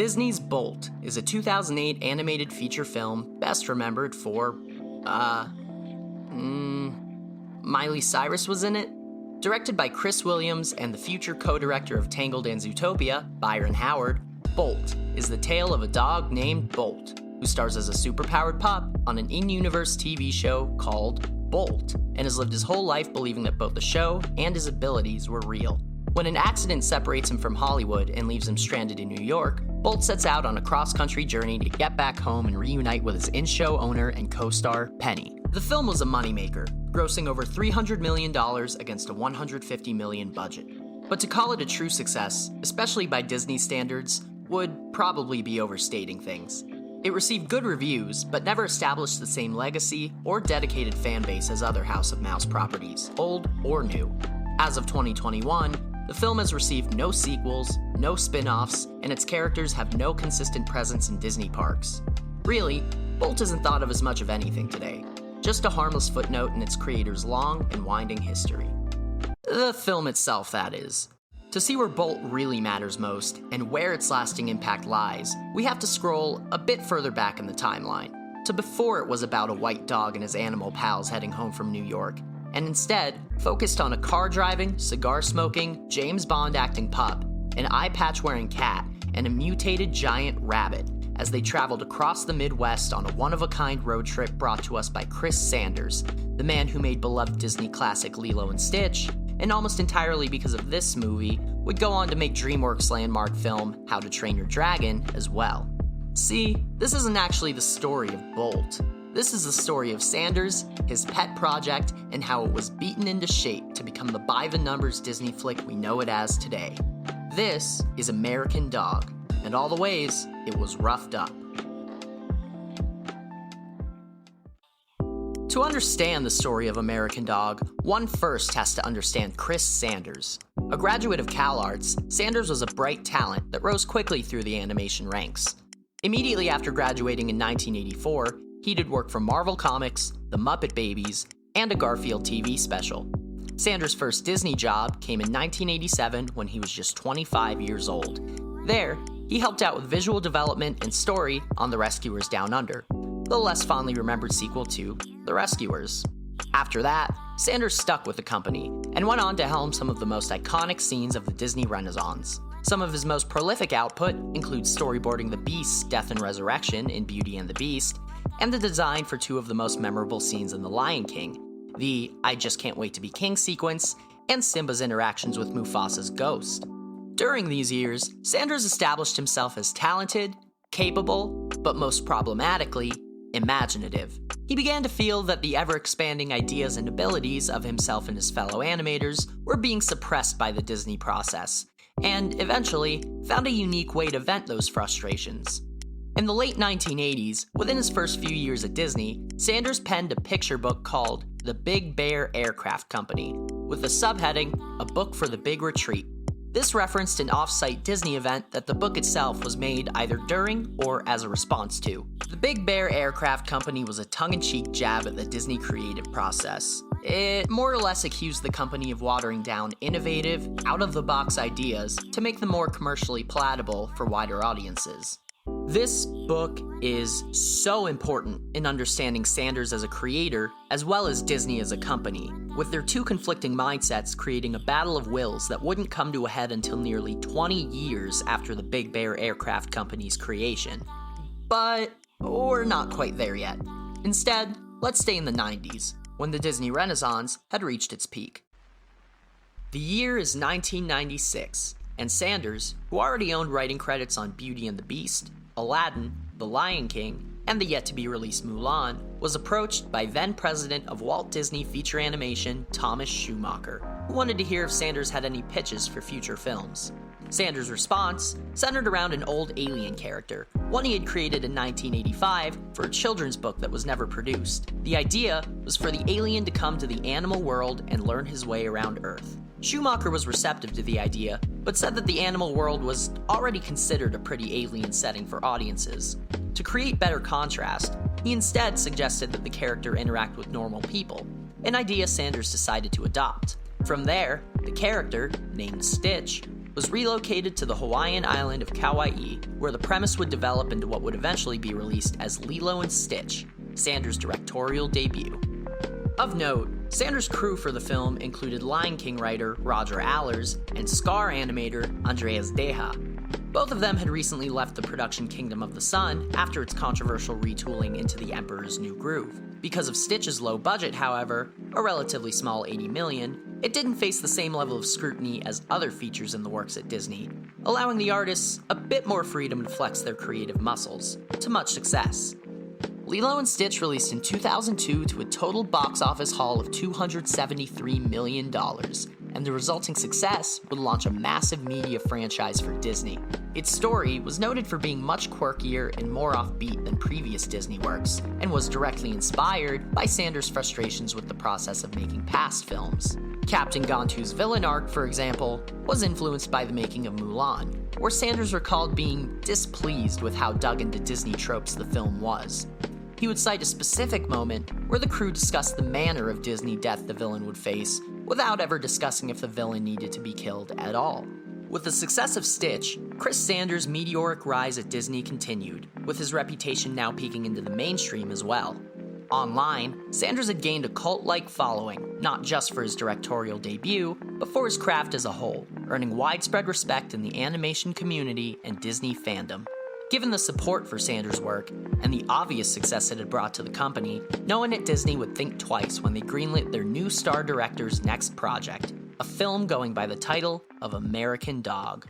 Disney's Bolt is a 2008 animated feature film best remembered for, Miley Cyrus was in it? Directed by Chris Williams and the future co-director of Tangled and Zootopia, Byron Howard, Bolt is the tale of a dog named Bolt, who stars as a superpowered pup on an in-universe TV show called Bolt, and has lived his whole life believing that both the show and his abilities were real. When an accident separates him from Hollywood and leaves him stranded in New York, Bolt sets out on a cross-country journey to get back home and reunite with his in-show owner and co-star, Penny. The film was a moneymaker, grossing over $300 million against a $150 million budget. But to call it a true success, especially by Disney standards, would probably be overstating things. It received good reviews, but never established the same legacy or dedicated fan base as other House of Mouse properties, old or new. As of 2021, the film has received no sequels, no spin-offs, and its characters have no consistent presence in Disney parks. Really, Bolt isn't thought of as much of anything today, just a harmless footnote in its creator's long and winding history. The film itself, that is. To see where Bolt really matters most, and where its lasting impact lies, we have to scroll a bit further back in the timeline, to before it was about a white dog and his animal pals heading home from New York, and instead focused on a car-driving, cigar-smoking, James Bond-acting pup, an eye-patch-wearing cat, and a mutated giant rabbit as they traveled across the Midwest on a one-of-a-kind road trip brought to us by Chris Sanders, the man who made beloved Disney classic Lilo and Stitch, and almost entirely because of this movie, would go on to make DreamWorks' landmark film How to Train Your Dragon as well. See, this isn't actually the story of Bolt. This is the story of Sanders, his pet project, and how it was beaten into shape to become the by-the-numbers Disney flick we know it as today. This is American Dog, and all the ways it was roughed up. To understand the story of American Dog, one first has to understand Chris Sanders. A graduate of CalArts, Sanders was a bright talent that rose quickly through the animation ranks. Immediately after graduating in 1984, he did work for Marvel Comics, The Muppet Babies, and a Garfield TV special. Sanders' first Disney job came in 1987 when he was just 25 years old. There, he helped out with visual development and story on The Rescuers Down Under, the less fondly remembered sequel to The Rescuers. After that, Sanders stuck with the company and went on to helm some of the most iconic scenes of the Disney Renaissance. Some of his most prolific output includes storyboarding the Beast's death and resurrection in Beauty and the Beast, and the design for two of the most memorable scenes in The Lion King, the I Just Can't Wait to Be King sequence, and Simba's interactions with Mufasa's ghost. During these years, Sanders established himself as talented, capable, but most problematically, imaginative. He began to feel that the ever-expanding ideas and abilities of himself and his fellow animators were being suppressed by the Disney process, and eventually found a unique way to vent those frustrations. In the late 1980s, within his first few years at Disney, Sanders penned a picture book called The Big Bear Aircraft Company, with the subheading, A Book for the Big Retreat. This referenced an off-site Disney event that the book itself was made either during or as a response to. The Big Bear Aircraft Company was a tongue-in-cheek jab at the Disney creative process. It more or less accused the company of watering down innovative, out-of-the-box ideas to make them more commercially palatable for wider audiences. This book is so important in understanding Sanders as a creator, as well as Disney as a company, with their two conflicting mindsets creating a battle of wills that wouldn't come to a head until nearly 20 years after the Big Bear Aircraft Company's creation. But we're not quite there yet. Instead, let's stay in the 90s, when the Disney Renaissance had reached its peak. The year is 1996, and Sanders, who already owned writing credits on Beauty and the Beast, Aladdin, The Lion King, and the yet-to-be-released Mulan, was approached by then-president of Walt Disney Feature Animation, Thomas Schumacher, who wanted to hear if Sanders had any pitches for future films. Sanders' response centered around an old alien character, one he had created in 1985 for a children's book that was never produced. The idea was for the alien to come to the animal world and learn his way around Earth. Schumacher was receptive to the idea, but said that the animal world was already considered a pretty alien setting for audiences. To create better contrast, he instead suggested that the character interact with normal people, an idea Sanders decided to adopt. From there, the character, named Stitch, was relocated to the Hawaiian island of Kauai, where the premise would develop into what would eventually be released as Lilo and Stitch, Sanders' directorial debut. Of note, Sanders' crew for the film included Lion King writer Roger Allers and Scar animator Andreas Deha. Both of them had recently left the production Kingdom of the Sun after its controversial retooling into The Emperor's New Groove. Because of Stitch's low budget, however, a relatively small $80 million, it didn't face the same level of scrutiny as other features in the works at Disney, allowing the artists a bit more freedom to flex their creative muscles, to much success. Lilo and Stitch released in 2002 to a total box office haul of $273 million, and the resulting success would launch a massive media franchise for Disney. Its story was noted for being much quirkier and more offbeat than previous Disney works, and was directly inspired by Sanders' frustrations with the process of making past films. Captain Gantu's villain arc, for example, was influenced by the making of Mulan, where Sanders recalled being displeased with how dug into Disney tropes the film was. He would cite a specific moment where the crew discussed the manner of Disney death the villain would face, without ever discussing if the villain needed to be killed at all. With the success of Stitch, Chris Sanders' meteoric rise at Disney continued, with his reputation now peeking into the mainstream as well. Online, Sanders had gained a cult-like following, not just for his directorial debut, but for his craft as a whole, earning widespread respect in the animation community and Disney fandom. Given the support for Sanders' work, and the obvious success it had brought to the company, no one at Disney would think twice when they greenlit their new star director's next project, a film going by the title of American Dog.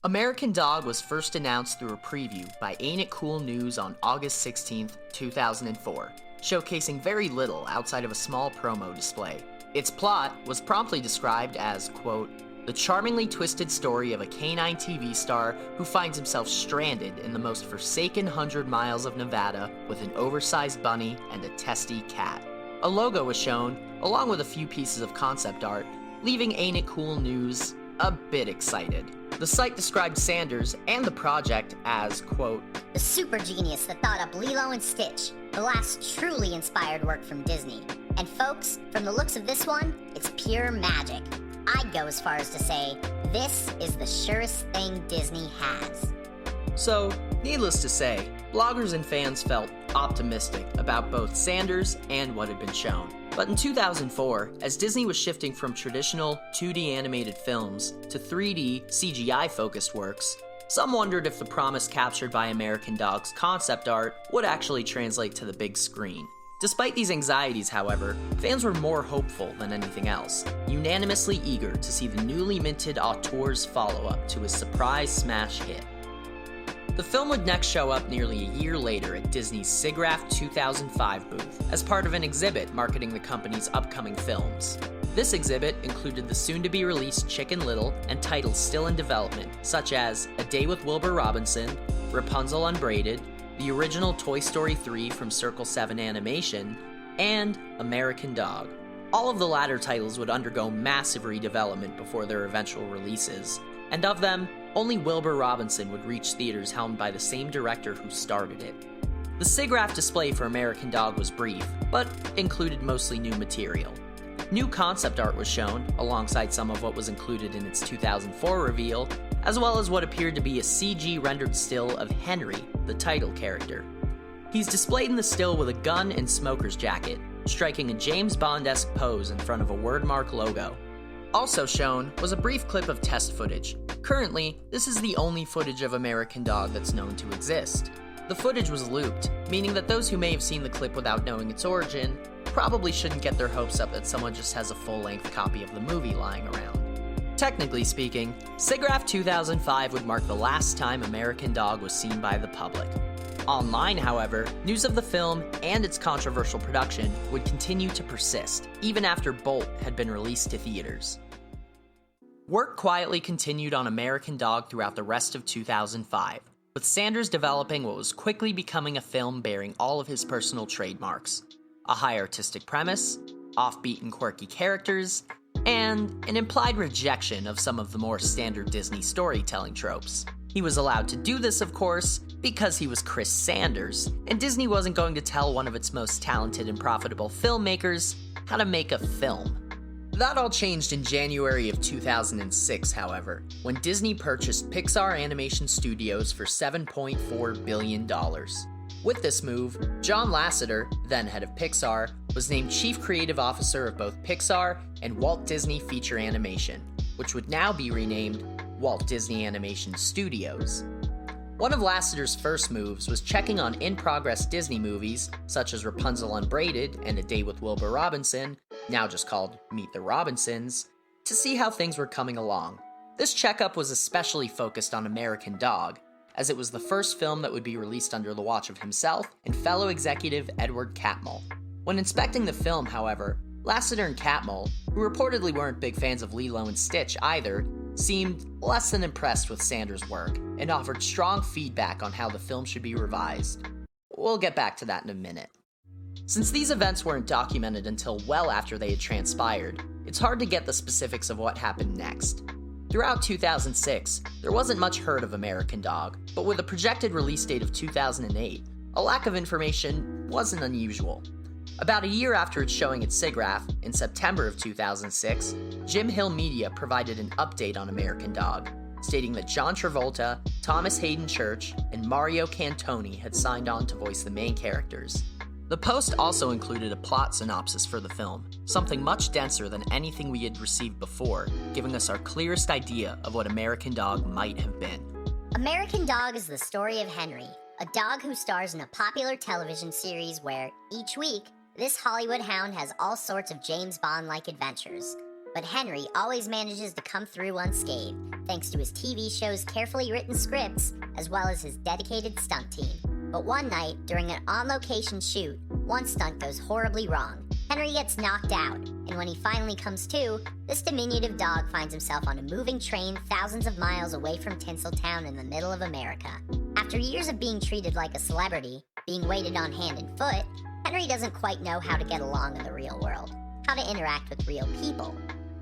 American Dog was first announced through a preview by Ain't It Cool News on August 16, 2004, showcasing very little outside of a small promo display. Its plot was promptly described as, quote, the charmingly twisted story of a canine TV star who finds himself stranded in the most forsaken 100 miles of Nevada with an oversized bunny and a testy cat. A logo was shown, along with a few pieces of concept art, leaving Ain't It Cool News a bit excited. The site described Sanders and the project as, quote, the super genius that thought up Lilo and Stitch, the last truly inspired work from Disney. And folks, from the looks of this one, it's pure magic. I'd go as far as to say, this is the surest thing Disney has. So, needless to say, bloggers and fans felt optimistic about both Sanders and what had been shown. But in 2004, as Disney was shifting from traditional 2D animated films to 3D CGI-focused works, some wondered if the promise captured by American Dog's concept art would actually translate to the big screen. Despite these anxieties, however, fans were more hopeful than anything else, unanimously eager to see the newly minted auteur's follow-up to his surprise smash hit. The film would next show up nearly a year later at Disney's SIGGRAPH 2005 booth as part of an exhibit marketing the company's upcoming films. This exhibit included the soon-to-be-released Chicken Little and titles still in development, such as A Day with Wilbur Robinson, Rapunzel Unbraided, the original Toy Story 3 from Circle 7 Animation, and American Dog. All of the latter titles would undergo massive redevelopment before their eventual releases, and of them, only Wilbur Robinson would reach theaters helmed by the same director who started it. The SIGGRAPH display for American Dog was brief, but included mostly new material. New concept art was shown, alongside some of what was included in its 2004 reveal, as well as what appeared to be a CG-rendered still of Henry, the title character. He's displayed in the still with a gun and smoker's jacket, striking a James Bond-esque pose in front of a wordmark logo. Also shown was a brief clip of test footage. Currently, this is the only footage of American Dog that's known to exist. The footage was looped, meaning that those who may have seen the clip without knowing its origin probably shouldn't get their hopes up that someone just has a full-length copy of the movie lying around. Technically speaking, SIGGRAPH 2005 would mark the last time American Dog was seen by the public. Online, however, news of the film and its controversial production would continue to persist, even after Bolt had been released to theaters. Work quietly continued on American Dog throughout the rest of 2005, with Sanders developing what was quickly becoming a film bearing all of his personal trademarks: a high artistic premise, offbeat and quirky characters, and an implied rejection of some of the more standard Disney storytelling tropes. He was allowed to do this, of course, because he was Chris Sanders, and Disney wasn't going to tell one of its most talented and profitable filmmakers how to make a film. That all changed in January of 2006, however, when Disney purchased Pixar Animation Studios for $7.4 billion. With this move, John Lasseter, then head of Pixar, was named Chief Creative Officer of both Pixar and Walt Disney Feature Animation, which would now be renamed Walt Disney Animation Studios. One of Lasseter's first moves was checking on in-progress Disney movies, such as Rapunzel Unbraided and A Day with Wilbur Robinson, now just called Meet the Robinsons, to see how things were coming along. This checkup was especially focused on American Dog, as it was the first film that would be released under the watch of himself and fellow executive Edward Catmull. When inspecting the film, however, Lasseter and Catmull, who reportedly weren't big fans of Lilo and Stitch either, seemed less than impressed with Sanders' work and offered strong feedback on how the film should be revised. We'll get back to that in a minute. Since these events weren't documented until well after they had transpired, it's hard to get the specifics of what happened next. Throughout 2006, there wasn't much heard of American Dog, but with a projected release date of 2008, a lack of information wasn't unusual. About a year after its showing at SIGGRAPH, in September of 2006, Jim Hill Media provided an update on American Dog, stating that John Travolta, Thomas Hayden Church, and Mario Cantone had signed on to voice the main characters. The post also included a plot synopsis for the film, something much denser than anything we had received before, giving us our clearest idea of what American Dog might have been. American Dog is the story of Henry, a dog who stars in a popular television series where, each week, this Hollywood hound has all sorts of James Bond-like adventures. But Henry always manages to come through unscathed, thanks to his TV show's carefully written scripts, as well as his dedicated stunt team. But one night, during an on-location shoot, one stunt goes horribly wrong. Henry gets knocked out, and when he finally comes to, this diminutive dog finds himself on a moving train thousands of miles away from Tinseltown in the middle of America. After years of being treated like a celebrity, being waited on hand and foot, Henry doesn't quite know how to get along in the real world, how to interact with real people.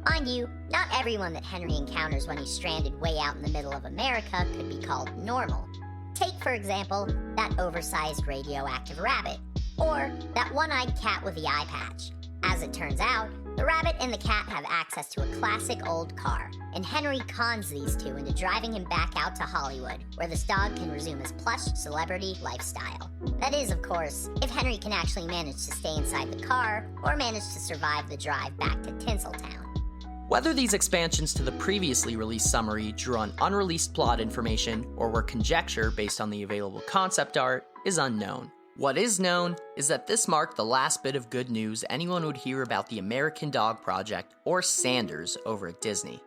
Mind you, not everyone that Henry encounters when he's stranded way out in the middle of America could be called normal. Take, for example, that oversized radioactive rabbit, or that one-eyed cat with the eye patch. As it turns out, the rabbit and the cat have access to a classic old car, and Henry cons these two into driving him back out to Hollywood, where this dog can resume his plush celebrity lifestyle. That is, of course, if Henry can actually manage to stay inside the car, or manage to survive the drive back to Tinseltown. Whether these expansions to the previously released summary drew on unreleased plot information or were conjecture based on the available concept art is unknown. What is known is that this marked the last bit of good news anyone would hear about the American Dog Project or Sanders over at Disney.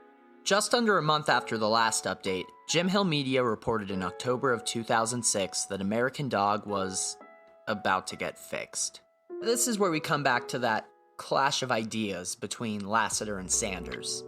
Just under a month after the last update, Jim Hill Media reported in October of 2006 that American Dog was about to get fixed. This is where we come back to that clash of ideas between Lasseter and Sanders.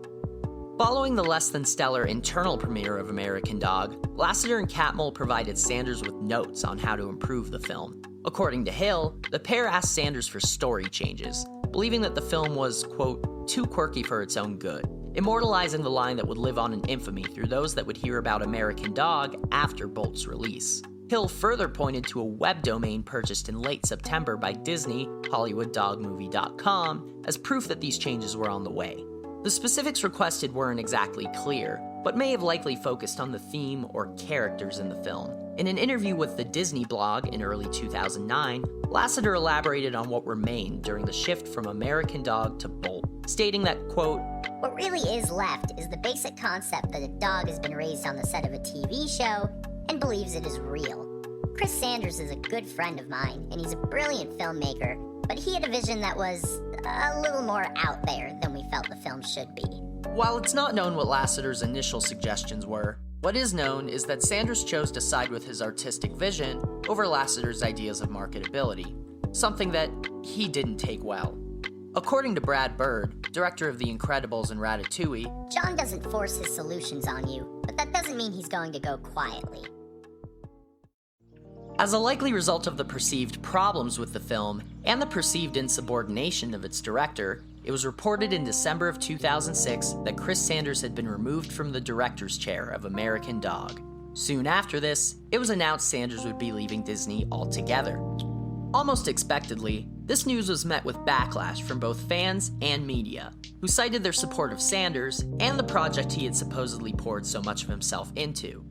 Following the less than stellar internal premiere of American Dog, Lasseter and Catmull provided Sanders with notes on how to improve the film. According to Hill, the pair asked Sanders for story changes, believing that the film was, quote, too quirky for its own good, immortalizing the line that would live on in infamy through those that would hear about American Dog after Bolt's release. Hill further pointed to a web domain purchased in late September by Disney, HollywoodDogMovie.com, as proof that these changes were on the way. The specifics requested weren't exactly clear, but may have likely focused on the theme or characters in the film. In an interview with the Disney blog in early 2009, Lasseter elaborated on what remained during the shift from American Dog to Bolt, stating that, quote, "What really is left is the basic concept that a dog has been raised on the set of a TV show and believes it is real. Chris Sanders is a good friend of mine, and he's a brilliant filmmaker, but he had a vision that was a little more out there than we felt the film should be." While it's not known what Lasseter's initial suggestions were, what is known is that Sanders chose to side with his artistic vision over Lasseter's ideas of marketability, something that he didn't take well. According to Brad Bird, director of The Incredibles and Ratatouille, "John doesn't force his solutions on you, but that doesn't mean he's going to go quietly." as a likely result of the perceived problems with the film and the perceived insubordination of its director, it was reported in December of 2006 that Chris Sanders had been removed from the director's chair of American Dog. Soon after this, it was announced Sanders would be leaving Disney altogether. Almost expectedly, this news was met with backlash from both fans and media. who cited their support of Sanders and the project he had supposedly poured so much of himself into.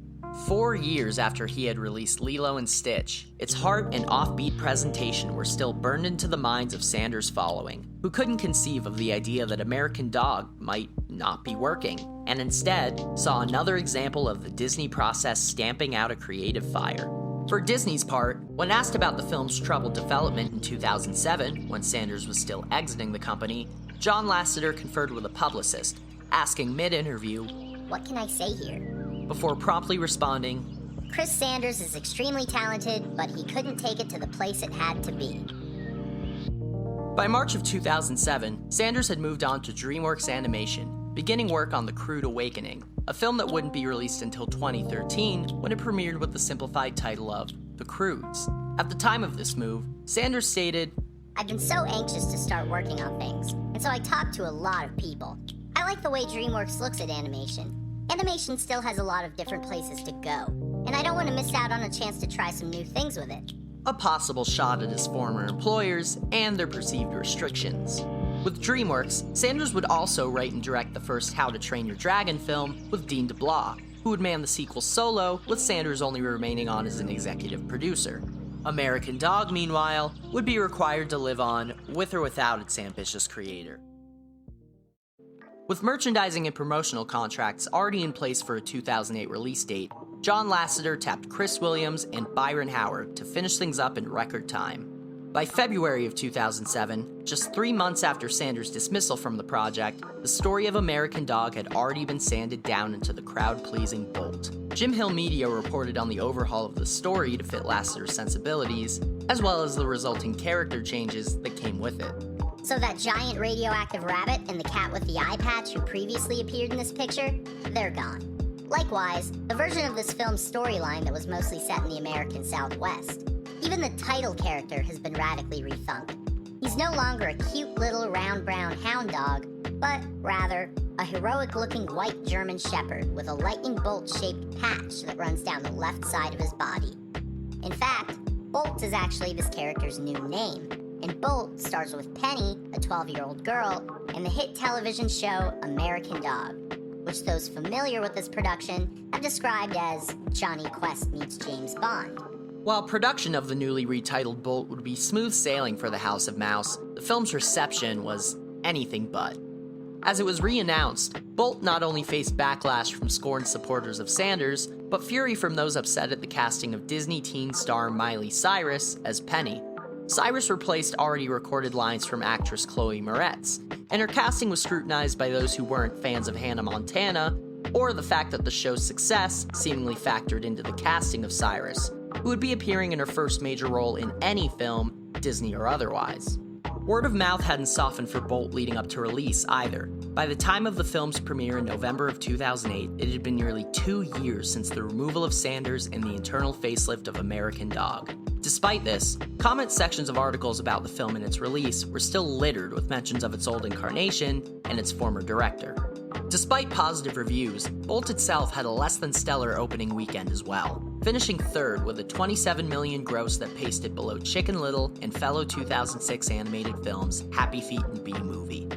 4 years after he had released Lilo and Stitch, its heart and offbeat presentation were still burned into the minds of Sanders' following, who couldn't conceive of the idea that American Dog might not be working, and instead saw another example of the Disney process stamping out a creative fire. For Disney's part, when asked about the film's troubled development in 2007, when Sanders was still exiting the company, John Lasseter conferred with a publicist, asking mid-interview, "What can I say here?" before promptly responding, "Chris Sanders is extremely talented, but he couldn't take it to the place it had to be." By March of 2007, Sanders had moved on to DreamWorks Animation, beginning work on The Crude Awakening, a film that wouldn't be released until 2013 when it premiered with the simplified title of The Crudes. At the time of this move, Sanders stated, "I've been so anxious to start working on things, and so I talked to a lot of people. I like the way DreamWorks looks at animation. Animation still has a lot of different places to go, and I don't want to miss out on a chance to try some new things with it." a possible shot at his former employers and their perceived restrictions. With DreamWorks, Sanders would also write and direct the first How to Train Your Dragon film with Dean DeBlois, who would man the sequel solo, with Sanders only remaining on as an executive producer. American Dog, meanwhile, would be required to live on with or without its ambitious creator. With merchandising and promotional contracts already in place for a 2008 release date, John Lasseter tapped Chris Williams and Byron Howard to finish things up in record time. By February of 2007, just 3 months after Sanders' dismissal from the project, the story of American Dog had already been sanded down into the crowd-pleasing Bolt. Jim Hill Media reported on the overhaul of the story to fit Lasseter's sensibilities, as well as the resulting character changes that came with it. So that giant radioactive rabbit and the cat with the eye patch who previously appeared in this picture, they're gone. Likewise, the version of this film's storyline that was mostly set in the American Southwest. Even the title character has been radically rethunk. He's no longer a cute little round brown hound dog, but rather a heroic-looking white German shepherd with a lightning bolt-shaped patch that runs down the left side of his body. In fact, Bolt is actually this character's new name, and Bolt stars with Penny, a 12-year-old girl, in the hit television show American Dog, which those familiar with this production have described as Johnny Quest meets James Bond. While production of the newly retitled Bolt would be smooth sailing for the House of Mouse, the film's reception was anything but. As it was re-announced, Bolt not only faced backlash from scorned supporters of Sanders, but fury from those upset at the casting of Disney teen star Miley Cyrus as Penny. Cyrus replaced already recorded lines from actress Chloe Moretz, and her casting was scrutinized by those who weren't fans of Hannah Montana, or the fact that the show's success seemingly factored into the casting of Cyrus, who would be appearing in her first major role in any film, Disney or otherwise. Word of mouth hadn't softened for Bolt leading up to release either. By the time of the film's premiere in November of 2008, it had been nearly 2 years since the removal of Sanders and the internal facelift of American Dog. Despite this, comment sections of articles about the film and its release were still littered with mentions of its old incarnation and its former director. Despite positive reviews, Bolt itself had a less than stellar opening weekend as well, finishing third with a $27 million gross that paced it below Chicken Little and fellow 2006 animated films Happy Feet and B-Movie.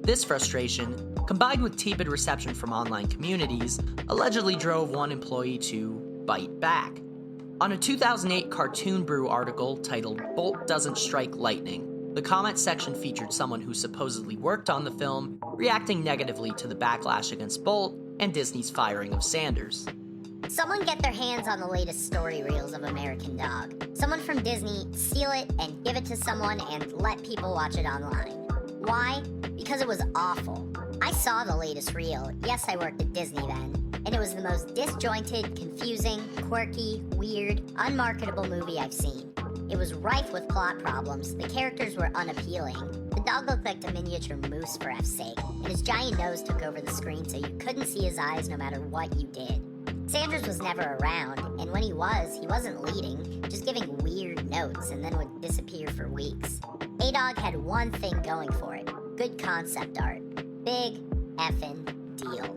This frustration, combined with tepid reception from online communities, allegedly drove one employee to bite back. On a 2008 Cartoon Brew article titled "Bolt Doesn't Strike Lightning," the comment section featured someone who supposedly worked on the film, reacting negatively to the backlash against Bolt and Disney's firing of Sanders. Someone get their hands on the latest story reels of American Dog. Someone from Disney steal it and give it to someone and let people watch it online. Why? Because it was awful. I saw the latest reel. Yes, I worked at Disney then. And it was the most disjointed, confusing, quirky, weird, unmarketable movie I've seen. It was rife with plot problems, the characters were unappealing, the dog looked like a miniature moose for F's sake, and his giant nose took over the screen so you couldn't see his eyes no matter what you did. Sanders was never around, and when he wasn't leading, just giving weird notes and then would disappear for weeks. A-Dog had one thing going for it: good concept art. Big effing deal.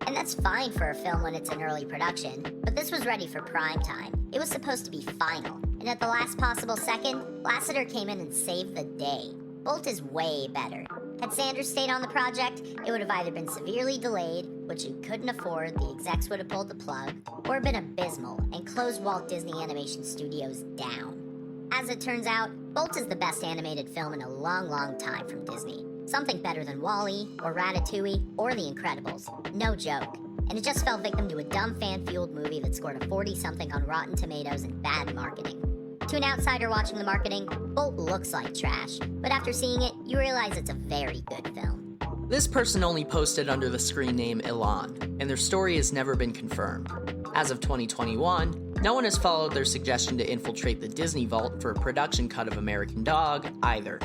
And that's fine for a film when it's in early production, but this was ready for prime time. It was supposed to be final, and at the last possible second, Lasseter came in and saved the day. Bolt is way better. Had Sanders stayed on the project, it would have either been severely delayed, which he couldn't afford, the execs would have pulled the plug, or been abysmal and closed Walt Disney Animation Studios down. As it turns out, Bolt is the best animated film in a long, long time from Disney. Something better than WALL-E, or Ratatouille, or The Incredibles. No joke. And it just fell victim to a dumb fan-fueled movie that scored a 40-something on Rotten Tomatoes and bad marketing. To an outsider watching the marketing, Bolt looks like trash, but after seeing it, you realize it's a very good film. This person only posted under the screen name Elan, and their story has never been confirmed. As of 2021, no one has followed their suggestion to infiltrate the Disney vault for a production cut of American Dog either.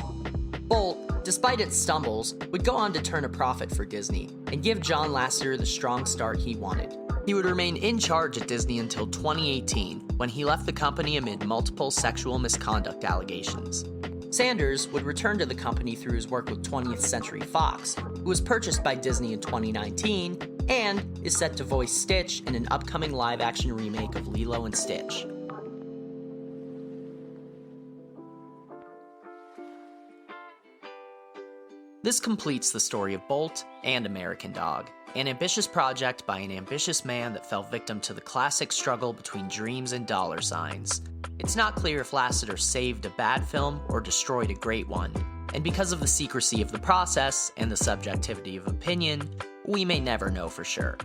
Bolt, despite its stumbles, would go on to turn a profit for Disney and give John Lasseter the strong start he wanted. He would remain in charge at Disney until 2018, when he left the company amid multiple sexual misconduct allegations. Sanders would return to the company through his work with 20th Century Fox, who was purchased by Disney in 2019 and is set to voice Stitch in an upcoming live-action remake of Lilo and Stitch. This completes the story of Bolt and American Dog, an ambitious project by an ambitious man that fell victim to the classic struggle between dreams and dollar signs. It's not clear if Lasseter saved a bad film or destroyed a great one, and because of the secrecy of the process and the subjectivity of opinion, we may never know for sure.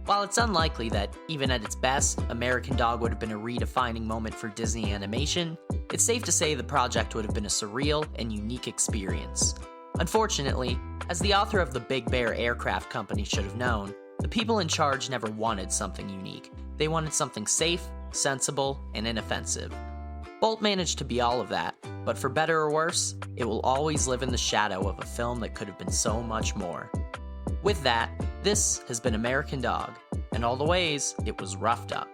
While it's unlikely that, even at its best, American Dog would have been a redefining moment for Disney animation, it's safe to say the project would have been a surreal and unique experience. Unfortunately, as the author of the Big Bear Aircraft Company should have known, the people in charge never wanted something unique. They wanted something safe, sensible, and inoffensive. Bolt managed to be all of that, but for better or worse, it will always live in the shadow of a film that could have been so much more. With that, this has been American Dog, and all the ways it was roughed up.